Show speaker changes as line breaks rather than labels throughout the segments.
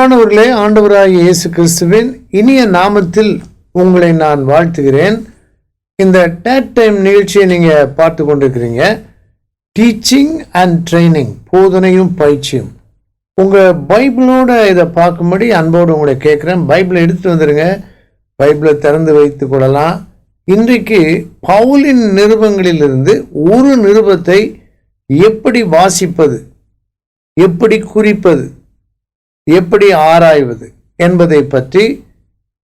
அன்பானவர்களே, ஆண்டவராகிய இயேசு கிறிஸ்துவின் இனிய நாமத்தில் உங்களை நான் வாழ்த்துகிறேன். இந்த டேட் டைம் நிகழ்ச்சியை நீங்க பார்த்து கொண்டிருக்கிறீங்க. டீச்சிங் அண்ட் ட்ரைனிங், போதனையும் பயிற்சியும். உங்க பைபிளோட இதை பார்க்கும்படி அன்போடு உங்களை கேட்குறேன். பைபிளை எடுத்துட்டு வந்துடுங்க, பைபிளை திறந்து வைத்துக் கொள்ளலாம். இன்றைக்கு பவுலின் நிருபங்களிலிருந்து ஒரு நிருபத்தை எப்படி வாசிப்பது, எப்படி குறிப்பது, எப்படி ஆராய்வது என்பதை பற்றி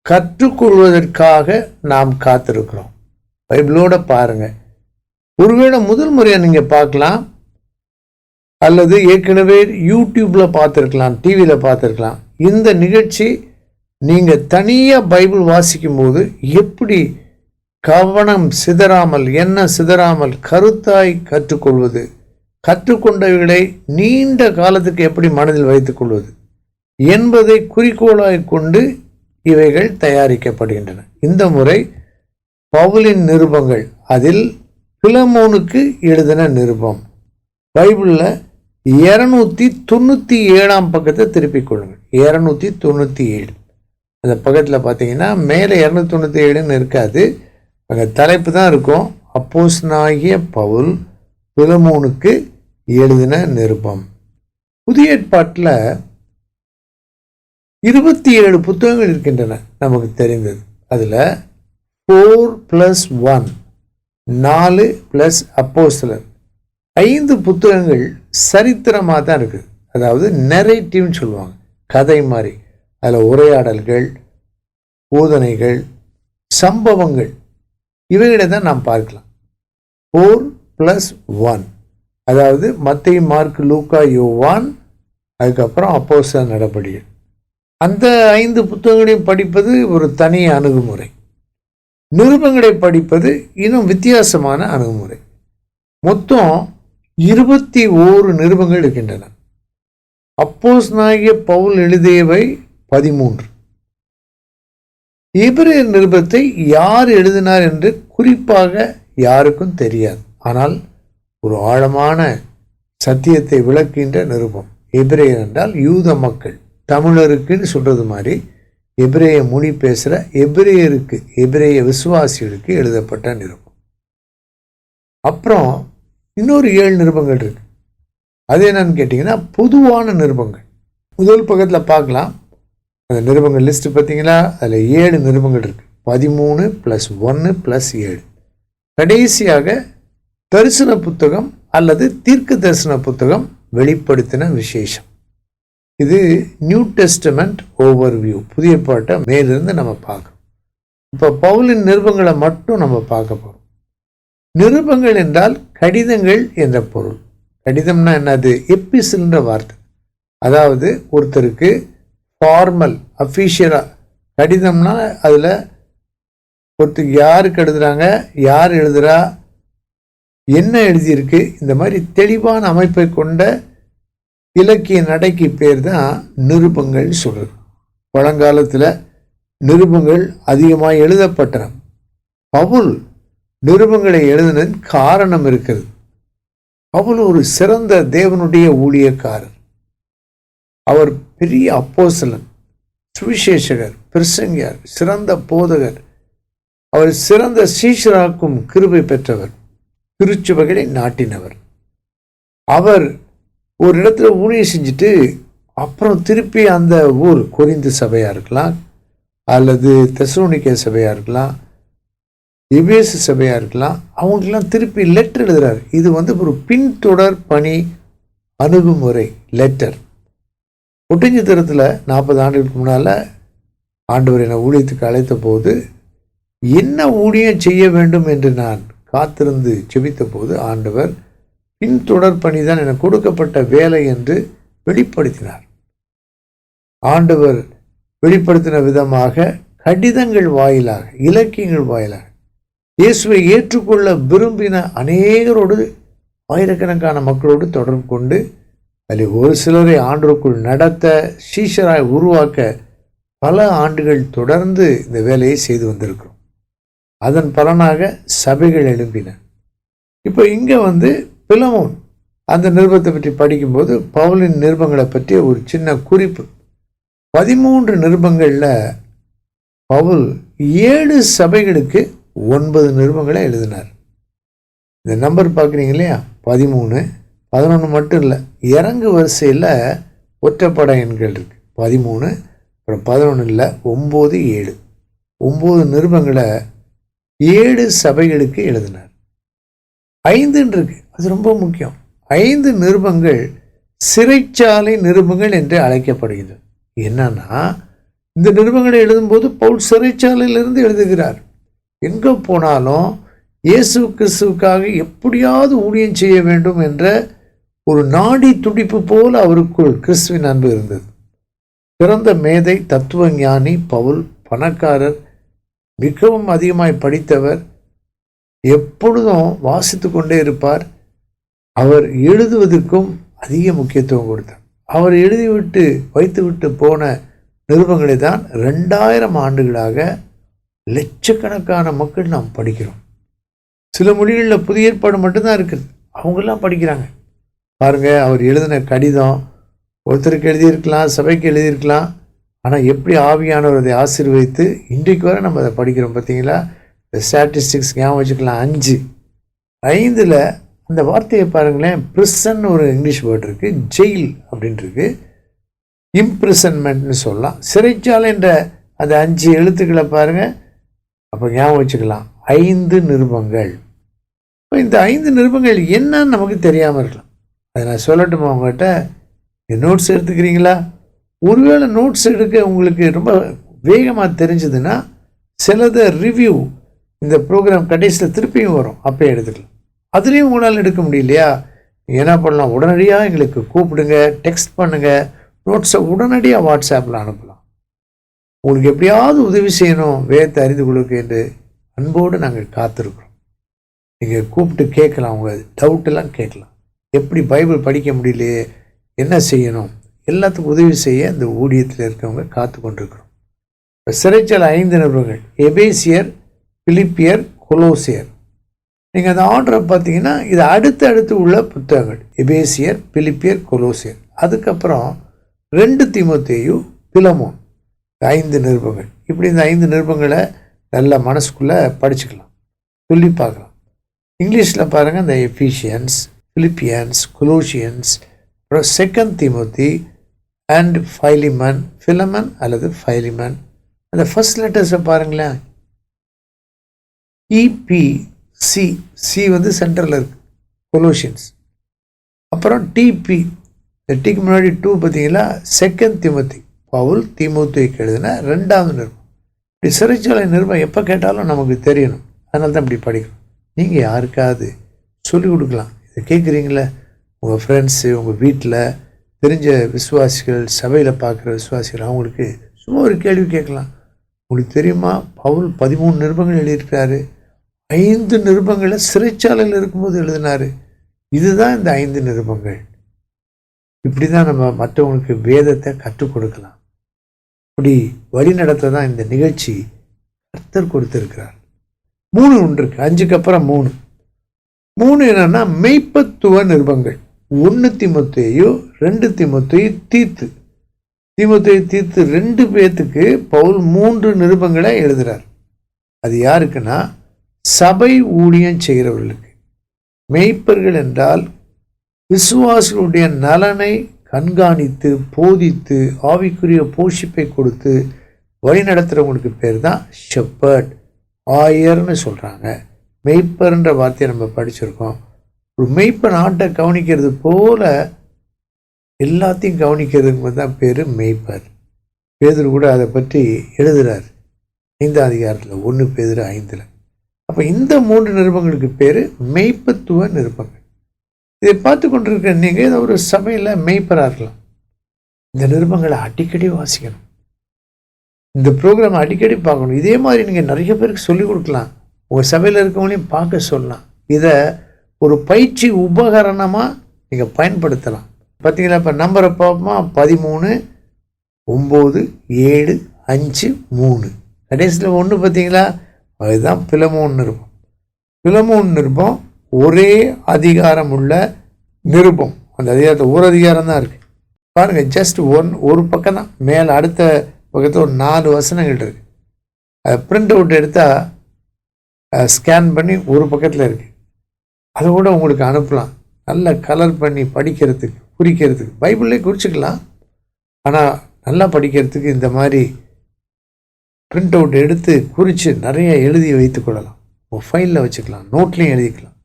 கற்றுக்கொள்வதற்காக நாம் காத்திருக்கிறோம். பைபிளோட பாருங்க. ஒருவேளை முதல் முறையாக நீங்க பார்க்கலாம், அல்லது ஏற்கனவே யூடியூப்ல பார்த்துருக்கலாம், டிவியில் பார்த்துருக்கலாம். இந்த நிகழ்ச்சி நீங்க தனியா பைபிள் வாசிக்கும் போது எப்படி கவனம் சிதறாமல், எண்ணம் சிதறாமல் கருத்தாய் கற்றுக்கொள்வது, கற்றுக்கொண்டவைகளை நீண்ட காலத்துக்கு எப்படி மனதில் வைத்துக் கொள்வது என்பதை குறிக்கோளாய் கொண்டு இவைகள் தயாரிக்கப்படுகின்றன. இந்த முறை பவுலின் நிருபங்கள், அதில் பிலமோனுக்கு எழுதின நிருபம். பைபிளில் 297 பக்கத்தை திருப்பிக் கொள்ளுங்கள். 297 அந்த பக்கத்தில் பார்த்தீங்கன்னா மேலே 297 இருக்காது, அங்கே தலைப்பு தான் இருக்கும். அப்போஸ்தலனாகிய பவுல் பிலமோனுக்கு எழுதின நிருபம். புதிய ஏற்பாட்டில் 27 புத்தகங்கள் இருக்கின்றன நமக்கு தெரிந்தது. அதில் 4+1 4 + அப்போஸ்தலர் 5 புத்தகங்கள் சரித்திரமாக தான் இருக்குது. அதாவது நெரேட்டிவ்னு சொல்லுவாங்க, கதை மாதிரி. அதில் உரையாடல்கள், போதனைகள், சம்பவங்கள் இவைகளை தான் நாம் பார்க்கலாம். 4+1 அதாவது மத்தேயு, மார்க்கு, லூக்கா, யோவான், அதுக்கப்புறம் அப்போஸ்தலர் நடபடிகள். அந்த 5 புத்தகங்களையும் படிப்பது ஒரு தனி அணுகுமுறை. நிருபங்களை படிப்பது இன்னும் வித்தியாசமான அணுகுமுறை. மொத்தம் 21 நிருபங்கள் இருக்கின்றன. அப்போஸ்தலனாகிய பவுல் எழுதியவை 13. எபிரேயர் நிருபத்தை யார் எழுதினார் என்று குறிப்பாக யாருக்கும் தெரியாது. ஆனால் ஒரு ஆழமான சத்தியத்தை விளக்குகின்ற நிருபம். எபிரேயர் என்றால் யூத மக்கள், தமிழருக்குன்னு சொல்றது மாதிரி எபிரேய மொழி பேசுகிற எபிரேயருக்கு, எபிரேய விசுவாசிகளுக்கு எழுதப்பட்ட நிருபம். அப்புறம் இன்னொரு 7 நிருபங்கள் இருக்கு. அது என்னன்னு கேட்டிங்கன்னா பொதுவான நிருபங்கள். முதல் பக்கத்தில் பார்க்கலாம், அந்த நிருபங்கள் லிஸ்ட் பார்த்தீங்களா, அதில் 7 நிருபங்கள் இருக்கு. 13 + 1 + 7. கடைசியாக தரிசன புத்தகம் அல்லது தீர்க்க தரிசன புத்தகம், வெளிப்படுத்தின விசேஷம். இது நியூ டெஸ்டமெண்ட் ஓவர்வியூ, புதிய பாட்டை மேலிருந்து நம்ம பார்க்கணும். இப்போ பவுலின் நிருபங்களை மட்டும் நம்ம பார்க்க போகிறோம். நிருபங்கள் என்றால் கடிதங்கள் என்ற பொருள். கடிதம்னா என்னது? எபிசில்ன்ற வார்த்தை. அதாவது ஒருத்தருக்கு ஃபார்மல், அஃபிஷியலாக கடிதம்னா அதில் ஒருத்தருக்கு யாருக்கு எழுதுறாங்க, யார் எழுதுறா, என்ன எழுதியிருக்கு, இந்த மாதிரி தெளிவான அமைப்பை கொண்ட இலக்கிய நடைக்கு பேர் தான் நிருபங்கள் சொல்றது. பழங்காலத்தில் நிருபங்கள் அதிகமாக எழுதப்பட்டன. பவுல் நிருபங்களை எழுதினது காரணம் இருக்கிறது. பவுல் ஒரு சிறந்த தேவனுடைய ஊழியக்காரர். அவர் பெரிய அப்போஸ்தலன், சுவிசேஷகர், பிரசங்கியார், சிறந்த போதகர். அவர் சிறந்த சீஷராக்கும் கிருபை பெற்றவர், திருச்சபைகளை நாட்டினவர். அவர் ஒரு இடத்துல ஊழியம் செஞ்சுட்டு அப்புறம் திருப்பி அந்த ஊர், கொரிந்து சபையாக இருக்கலாம், அல்லது தெசலோனிக்கே சபையாக இருக்கலாம், எபேசு சபையாக இருக்கலாம், அவங்களுக்கெல்லாம் திருப்பி லெட்டர் எழுதுறாரு. இது ஒரு பின்தொடர் பணி அணுகுமுறை. லெட்டர் ஒட்டஞ்சி தரத்தில் 40 ஆண்டுகளுக்கு முன்னால் ஆண்டவர் என்னை ஊழியத்துக்கு அழைத்த போது, என்ன ஊழியம் செய்ய வேண்டும் என்று நான் காத்திருந்து ஜெபித்த போது, ஆண்டவர் பின்தொடர் பணி தான் எனக்கு கொடுக்கப்பட்ட வேலை என்று வெளிப்படுத்தினார். ஆண்டவர் வெளிப்படுத்தின விதமாக கடிதங்கள் வாயிலாக, இலக்கியங்கள் வாயிலாக இயேசுவை ஏற்றுக்கொள்ள விரும்பின அநேகரோடு, ஆயிரக்கணக்கான மக்களோடு தொடர்பு கொண்டு அதில் ஒரு சிலரை ஆண்டவருக்குள் நடத்த, சீஷராய் உருவாக்க பல ஆண்டுகள் தொடர்ந்து இந்த வேலையை செய்து வந்திருக்கிறோம். அதன் பலனாக சபைகள் எழும்பின. இப்போ இங்கே பிலமோன் அந்த நிருபத்தை பற்றி படிக்கும்போது பவுலின் நிருபங்களை பற்றிய ஒரு சின்ன குறிப்பு. 13 நிருபங்களில் பவுல் 7 சபைகளுக்கு 9 நிருபங்களை எழுதினார். இந்த நம்பர் பார்க்குறீங்க இல்லையா, 13, 11 மட்டும் இல்லை, இறங்கு வரிசையில் ஒற்றைப்படை எண்கள் இருக்குது. 13, அப்புறம் 11 இல்லை, 9, 7, 9 நிருபங்களை 7 சபைகளுக்கு எழுதினார். 5 இருக்கு, அது ரொம்ப முக்கியம். 5 நிருபங்கள் சிறைச்சாலை நிருபங்கள் என்று அழைக்கப்படுகிறது. என்னன்னா, இந்த நிருபங்களை எழுதும்போது பவுல் சிறைச்சாலையிலிருந்து எழுதுகிறார். எங்கே போனாலும் இயேசு கிறிஸ்துவுக்காக எப்படியாவது ஊழியம் செய்ய வேண்டும் என்ற ஒரு நாடி துடிப்பு போல அவருக்குள் கிறிஸ்துவின் அன்பு இருந்தது. பிறந்த மேதை, தத்துவ ஞானி பவுல், பணக்காரர், மிகவும் அதிகமாய் படித்தவர், எப்பொழுதும் வாசித்து கொண்டே இருப்பார். அவர் எழுதுவதற்கும் அதிக முக்கியத்துவம் கொடுத்தார். அவர் எழுதிவிட்டு வைத்துவிட்டு போன நிருபங்களை தான் 2000 ஆண்டுகளாக லட்சக்கணக்கான மக்கள் நாம் படிக்கிறோம். சில மொழிகளில் புதிய ஏற்பாடு மட்டும்தான் இருக்குது, அவங்கெல்லாம் படிக்கிறாங்க. பாருங்கள், அவர் எழுதின கடிதம் ஒருத்தருக்கு எழுதியிருக்கலாம், சபைக்கு எழுதியிருக்கலாம். ஆனால் எப்படி ஆவியானவர் அதை ஆசீர்வதித்து இன்றைக்கு வரை நம்ம அதை படிக்கிறோம். பார்த்தீங்களா, இந்த ஸ்டாட்டிஸ்டிக்ஸ் ஞாபகம் வச்சுக்கலாம். 5 அந்த வார்த்தையை பாருங்களேன். பிரிசன் ஒரு இங்கிலீஷ் வேர்டு இருக்குது, ஜெயில் அப்படின்ட்டு, இம்ப்ரிசன்மெண்ட்னு சொல்லலாம். சிறைச்சாலை என்ற அந்த 5 எழுத்துக்களை பாருங்கள், அப்போ ஞாபகம் வச்சுக்கலாம். 5 நிருபங்கள். இப்போ இந்த 5 நிருபங்கள் என்னன்னு நமக்கு தெரியாமல் இருக்கலாம். அதை நான் சொல்லட்டுமா உங்கள்கிட்ட? நோட்ஸ் எடுத்துக்கிறீங்களா? ஒருவேளை நோட்ஸ் எடுக்க உங்களுக்கு ரொம்ப வேகமாக தெரிஞ்சதுன்னா சிலதை ரிவ்யூ இந்த ப்ரோக்ராம் கடைசியில் திருப்பியும் வரும், அப்போ எடுத்துக்கலாம். அதுலேயும் உங்களால் எடுக்க முடியலையா, என்ன பண்ணலாம், உடனடியாக எங்களுக்கு கூப்பிடுங்க, டெக்ஸ்ட் பண்ணுங்கள், நோட்ஸை உடனடியாக வாட்ஸ்அப்பில் அனுப்பலாம். உங்களுக்கு எப்படியாவது உதவி செய்யணும் வேதத்தை அறிந்து கொள்ளுக்கு என்று அன்போடு நாங்கள் காத்திருக்கிறோம். நீங்கள் கூப்பிட்டு கேட்கலாம், உங்கள் டவுட்டெல்லாம் கேட்கலாம். எப்படி பைபிள் படிக்க முடியலையே, என்ன செய்யணும், எல்லாத்துக்கும் உதவி செய்ய இந்த ஊழியத்தில் இருக்கவங்க காத்து கொண்டிருக்கிறோம். இப்போ சிறைச்சாலை 5 நிருபங்கள்: எபேசியர், பிலிப்பியர், கொலோசியர். நீங்கள் அந்த ஆர்டரை பார்த்தீங்கன்னா இது அடுத்து உள்ள புத்தகங்கள்: எபேசியர், பிலிப்பியர், கொலோசியர். அதுக்கப்புறம் 2 தீமோத்தேயு, பிலமோன். 5 நிருபங்கள். இப்படி இந்த 5 நிருபங்களை நல்ல மனசுக்குள்ளே படிச்சுக்கலாம், சொல்லி பார்க்கலாம். இங்கிலீஷில் பாருங்கள், இந்த எஃபிஷியன்ஸ், பிலிப்பியன்ஸ், கொலோசியன்ஸ், அப்புறம் 2 தீமோத்தி அண்ட் ஃபைலிமன், ஃபிலமன் அல்லது ஃபைலிமன். அந்த ஃபர்ஸ்ட் லெட்டர்ஸை பாருங்களேன். இபிசி, சி வந்து சென்டரில் இருக்குது, கொலோசியன்ஸ். அப்புறம் டிபி, இந்த டிக்கு முன்னாடி 2 பார்த்தீங்களா, 2 தீமோத்தி, பவுல் தீமோத்தேயுக்கு எழுதின 2வது நிருபம். இப்படி சிறைச்சாலை நிருபம் எப்போ கேட்டாலும் நமக்கு தெரியணும், அதனால தான் இப்படி படிக்கணும். நீங்கள் யாருக்காவது சொல்லிக் கொடுக்கலாம். இதை கேட்குறீங்களே, உங்கள் ஃப்ரெண்ட்ஸு, உங்கள் வீட்டில் தெரிஞ்ச விசுவாசிகள், சபையில் பார்க்குற விசுவாசிகள், அவங்களுக்கு சும்மா ஒரு கேள்வி கேட்கலாம். உங்களுக்கு தெரியுமா, பவுல் 13 நிருபங்கள் எழுதியிருக்காரு, 5 நிருபங்களை சிறைச்சாலையில் இருக்கும்போது எழுதினார். இதுதான் இந்த 5 நிருபங்கள். இப்படி தான் நம்ம மற்றவங்களுக்கு வேதத்தை கற்றுக் கொடுக்கலாம். இப்படி வழி நடத்த தான் இந்த நிகழ்ச்சி கர்த்தர் கொடுத்திருக்கிறார். 3 ஒன்று இருக்கு, 5க்கு அப்புறம் 3 என்னன்னா மெய்ப்பத்துவ நிருபங்கள். 1 தீமோத்தேயு, 2 தீமோத்தேயு, தீத்து. தீமோத்தேயு, தீத்து 2 பேத்துக்கு பவுல் 3 நிருபங்களை எழுதுறார். அது யாருக்குன்னா சபை ஊழியம் செய்கிறவர்களுக்கு. மெய்ப்பர்கள் என்றால் விசுவாசிகளுடைய நலனை கண்காணித்து, போதித்து, ஆவிக்குரிய போஷிப்பை கொடுத்து வழி நடத்துகிறவங்களுக்கு பேர் தான் ஷெப்பர்ட், ஆயர்னு சொல்கிறாங்க. மெய்ப்பர்ன்ற வார்த்தையை நம்ம படிச்சிருக்கோம். ஒரு மெய்ப்பன் ஆட்டை கவனிக்கிறது போல எல்லாத்தையும் கவனிக்கிறதுக்கு தான் பேர் மெய்ப்பர். பேதுரு கூட அதை பற்றி எழுதுகிறார் 5ஆம் அதிகாரத்தில், 1 பேதுரு 5. அப்போ இந்த 3 நிருபங்களுக்கு பேர் மெய்ப்பத்துவ நிருபங்கள். இதை பார்த்து கொண்டிருக்கிற நீங்கள் ஏதோ ஒரு சபையில் மெய்ப்பராக இருக்கலாம். இந்த நிருபங்களை அடிக்கடி வாசிக்கணும், இந்த ப்ரோக்ராம் அடிக்கடி பார்க்கணும். இதே மாதிரி நீங்கள் நிறைய பேருக்கு சொல்லிக் கொடுக்கலாம், உங்கள் சபையில் இருக்கவங்களையும் பார்க்க சொல்லலாம். இதை ஒரு பயிற்சி உபகரணமாக நீங்கள் பயன்படுத்தலாம். பார்த்தீங்களா, இப்போ நம்பரை பார்ப்போமா, 13, 9, 7, 5, 3. கடைசியில் 1 பார்த்தீங்களா, அதுதான் பிலமோன் நிருபம். பிலமோன் நிருபம் ஒரே அதிகாரம் உள்ள நிருபம். அந்த அதிகாரத்தில் ஒரு அதிகாரம் தான் இருக்குது. பாருங்கள், ஜஸ்ட் ஒரு பக்கம் தான், மேலே அடுத்த பக்கத்தில் ஒரு 4 வசனங்கள் இருக்குது. அதை பிரிண்ட் அவுட் எடுத்தால் ஸ்கேன் பண்ணி ஒரு பக்கத்தில் இருக்குது. அதை கூட உங்களுக்கு அனுப்பலாம், நல்லா கலர் பண்ணி படிக்கிறதுக்கு, குறிக்கிறதுக்கு. பைபிள்லேயே குறிச்சிக்கலாம், ஆனால் நல்லா படிக்கிறதுக்கு இந்த மாதிரி பிரிண்ட் அவுட் எடுத்து குறித்து நிறைய எழுதி வைத்து கொள்ளலாம். ஃபைலில் வச்சுக்கலாம், நோட்லேயும் எழுதிக்கலாம்.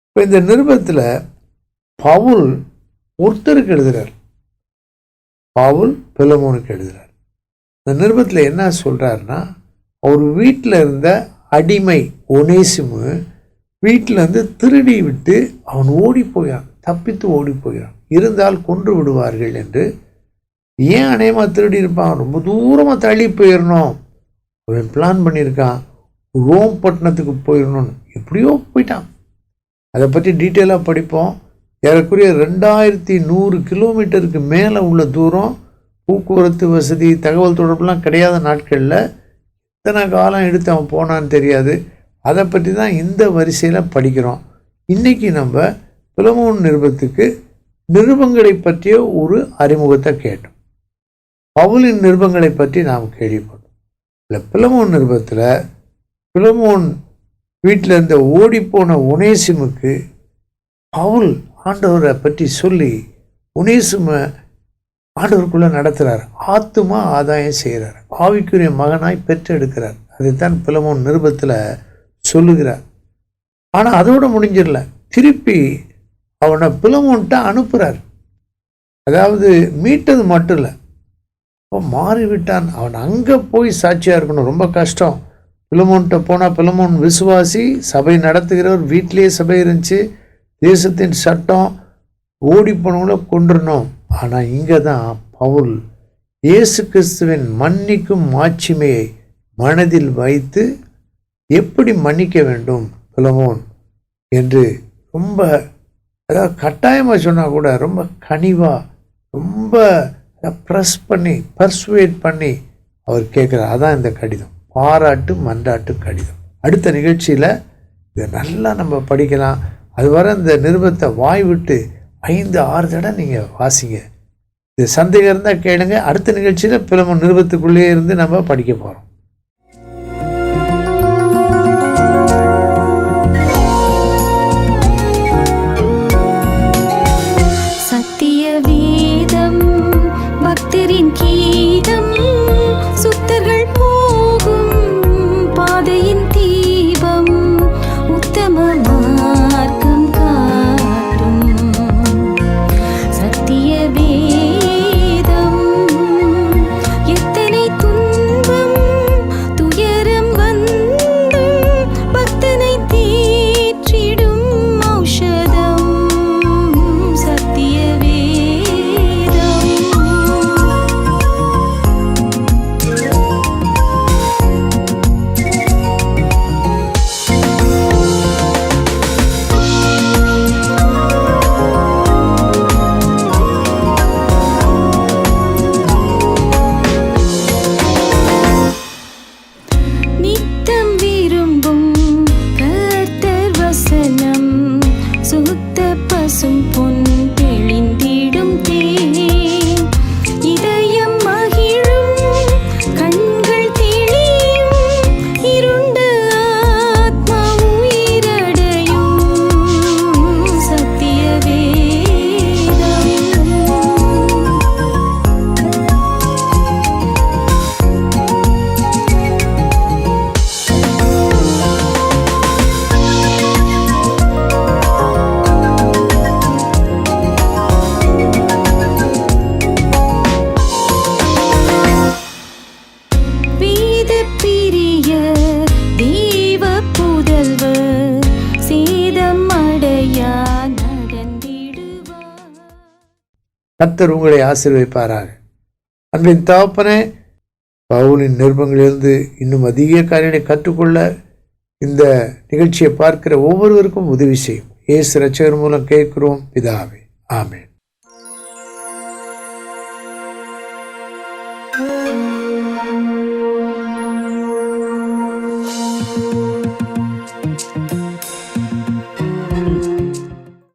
இப்போ இந்த நிருபத்தில் பவுல் ஒருத்தருக்கு எழுதுகிறார், பவுல் பிலமோனுக்கு எழுதுகிறார். இந்த நிருபத்தில் என்ன சொல்கிறாருன்னா, அவர் வீட்டில் இருந்த அடிமை ஒனேசிமு வீட்டில் இருந்து திருடி விட்டு அவன் ஓடி போயான், தப்பித்து ஓடி போயான். இருந்தால் கொன்று விடுவார்கள் என்று. ஏன் அநேகமாக திருடி இருப்பான்? ரொம்ப தூரமாக தள்ளி போயிடணும் அவன் பிளான் பண்ணியிருக்கான். ரோம் பட்டணத்துக்கு போயிடணும்னு எப்படியோ போயிட்டான். அதை பற்றி டீட்டெயிலாக படிப்போம். ஏறக்குறைய 2100 கிலோமீட்டருக்கு மேலே உள்ள தூரம். போக்குவரத்து வசதி, தகவல் தொடர்புலாம் கிடையாத நாட்களில் எத்தனை காலம் எடுத்து அவன் போனான்னு தெரியாது. அதை பற்றி தான் இந்த வரிசையில் படிக்கிறோம். இன்றைக்கி நம்ம பிலமோன் நிருபத்துக்கு நிருபங்களை பற்றிய ஒரு அறிமுகத்தை கேட்டோம். பவுலின் நிருபங்களை பற்றி நாம் கேள்விப்பட்டோம். இல்லை, பிலமோன் நிருபத்தில் பிலமோன் வீட்டில் இருந்த ஓடிப்போன ஒனேசிமுக்கு பவுல் ஆண்டவரை பற்றி சொல்லி ஒனேசிமை ஆண்டவருக்குள்ளே நடத்துகிறார். ஆத்துமா ஆதாயம் செய்கிறார், ஆவிக்குரிய மகனாய் பெற்றெடுக்கிறார். அதைத்தான் பிலமோன் நிருபத்தில் சொல்லுகிறார். ஆனால் அதோடு முடிஞ்சிடல, திருப்பி அவனை பிலமோன்ட்ட அனுப்புகிறார். அதாவது மீட்டது மட்டும் இல்லை, அப்போ மாறிவிட்டான். அவன் அங்கே போய் சாட்சியாக இருக்கணும், ரொம்ப கஷ்டம். பிலமோன்ட்ட போனால் பிலமோன் விசுவாசி, சபை நடத்துகிறவர், வீட்டிலேயே சபை இருந்துச்சு, தேசத்தின் சட்டம், ஓடி போனவங்கள கொண்டுறணும். ஆனால் இங்கே தான் பவுல் இயேசு கிறிஸ்துவின் மன்னிக்கும் மாட்சிமையை மனதில் வைத்து எப்படி மன்னிக்க வேண்டும் பிலமோன் என்று ரொம்ப, அதாவது கட்டாயமாக சொன்னால் கூட ரொம்ப கனிவாக, ரொம்ப ப்ரெஸ் பண்ணி, பர்சுவேட் பண்ணி அவர் கேட்குறார். அதான் இந்த கடிதம், பாராட்டு மன்றாட்டு கடிதம். அடுத்த நிகழ்ச்சியில் இதை நல்லா நம்ம படிக்கலாம். அது வர இந்த நிருபத்தை வாய் விட்டு 5-6 தடவை நீங்கள் வாசிங்க. இது சந்தேகம் இருந்தால் கேளுங்க. அடுத்த நிகழ்ச்சியில் பிலமோன் நிருபத்துக்குள்ளேயே இருந்து நம்ம படிக்க போகிறோம்.
சத்திய வேதம் பக்தரின் கீதம், சுத்தர்கள் போகும் பாதையின் தீபம், உத்தம மார்க்கம் காட்டும் சத்திய வேதம். எத்தனை துன்பம் துயரம் வந்தும் பக்தனை தேற்றிடும் ஔஷதம் சத்திய வேதம். நித்தம் விரும்பும் கர்த்தர் வசனம், சுத்த பசும் பொன் தெளிந்திடும் தேன், இதயம் மகிழும் கண்கள் தெளியும், இருண்ட ஆத்மா உயிரடையும் சத்திய வேதம். வேத பிரிய தேவ புதல்வர், சேதம் அடையா நடந்திடுவார்.
கர்த்தர் உங்களை ஆசீர்வதிப்பாராக. அன்பின் தகப்பனே, பவுலின் நிருபங்களிலிருந்து இன்னும் அதிக காரியங்களை கற்றுக்கொள்ள இந்த நிகழ்ச்சியை பார்க்கிற ஒவ்வொருவருக்கும் உதவி செய்யும். இயேசு ரட்சகர் மூலம் கேட்கிறோம் பிதாவே, ஆமென்.